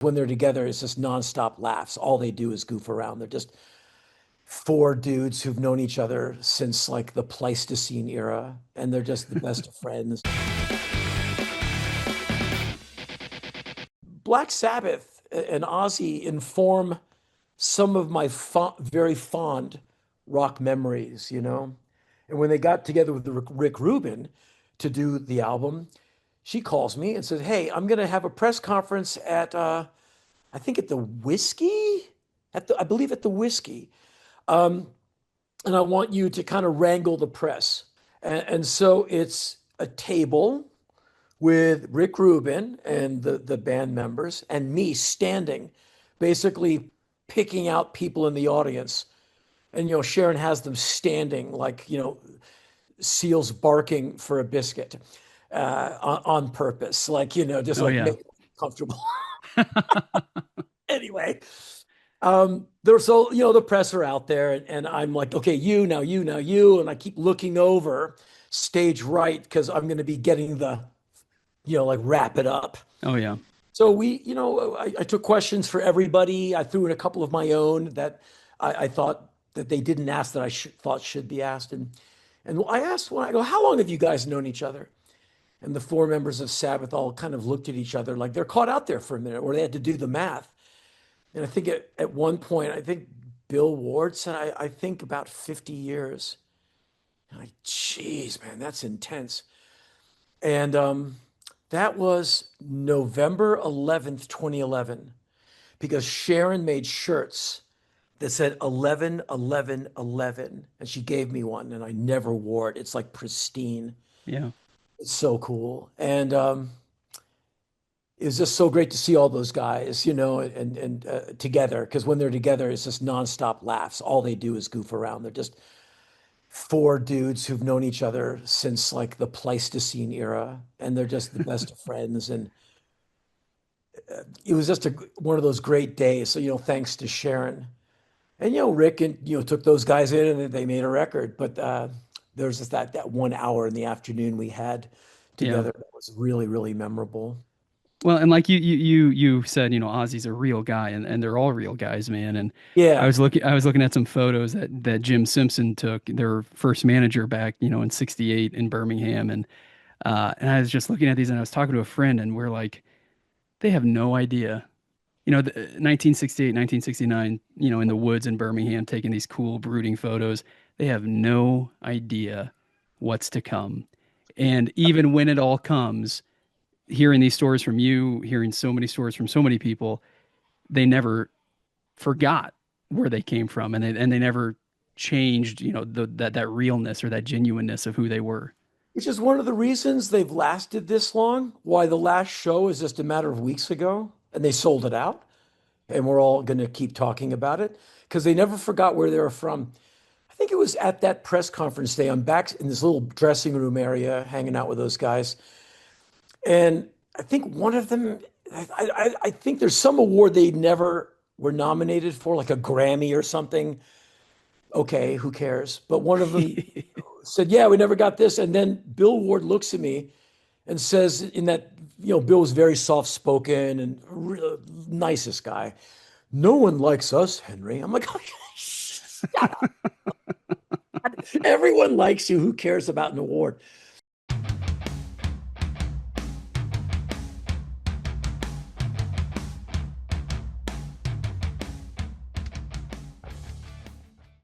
When they're together, it's just nonstop laughs. All they do is goof around. They're just four dudes who've known each other since like the Pleistocene era, and they're just the best of friends. Black Sabbath and Ozzy inform some of my very fond rock memories, you know? And when they got together with Rick Rubin to do the album, she calls me and says, "Hey, I'm going to have a press conference at, I think at the Whiskey, I believe at the Whiskey. Um, and I want you to kind of wrangle the press." And so it's a table with Rick Rubin and the band members and me standing, basically picking out people in the audience. And, Sharon has them standing like, seals barking for a biscuit on purpose, like, just Oh like yeah. make it comfortable. Anyway, there's so, the press are out there and I'm like, okay, you now, you now, you. And I keep looking over stage right because I'm going to be getting the, like wrap it up. Oh yeah. So I took questions for everybody. I threw in a couple of my own that I thought that they didn't ask that thought should be asked. And I asked when I go, how long have you guys known each other? And the four members of Sabbath all kind of looked at each other like they're caught out there for a minute, or they had to do the math. And I think at one point, I think Bill Ward said, I think about 50 years. I'm like, geez, man, that's intense. And that was November 11th, 2011, because Sharon made shirts that said 11, 11, 11. And she gave me one, and I never wore it. It's like pristine. Yeah. It's so cool. And it was just so great to see all those guys, and together. Because when they're together, it's just nonstop laughs. All they do is goof around. They're just four dudes who've known each other since like the Pleistocene era, and they're just the best of friends. And it was just one of those great days. So, thanks to Sharon and Rick, and took those guys in and they made a record. But there was just that 1 hour in the afternoon we had Yeah. together that was really, really memorable. Well, and like you said, Ozzy's a real guy, and they're all real guys, man. And Yeah. I was looking at some photos that Jim Simpson took, their first manager back, in '68 in Birmingham, and I was just looking at these, and I was talking to a friend, and we're like, they have no idea, 1968, 1969, in the woods in Birmingham, taking these cool brooding photos. They have no idea what's to come, and even when it all comes, hearing these stories from you, hearing so many stories from so many people, they never forgot where they came from, and they never changed, that realness or that genuineness of who they were. Which is one of the reasons they've lasted this long. Why the last show is just a matter of weeks ago and they sold it out. And we're all going to keep talking about it because they never forgot where they were from. I think it was at that press conference day. I'm back in this little dressing room area hanging out with those guys. And I think one of them, I think there's some award they never were nominated for, like a Grammy or something. Okay, who cares? But one of them said, "Yeah, we never got this." And then Bill Ward looks at me and says, in that, Bill was very soft spoken and nicest guy. "No one likes us, Henry." I'm like, shut up. Everyone likes you. Who cares about an award?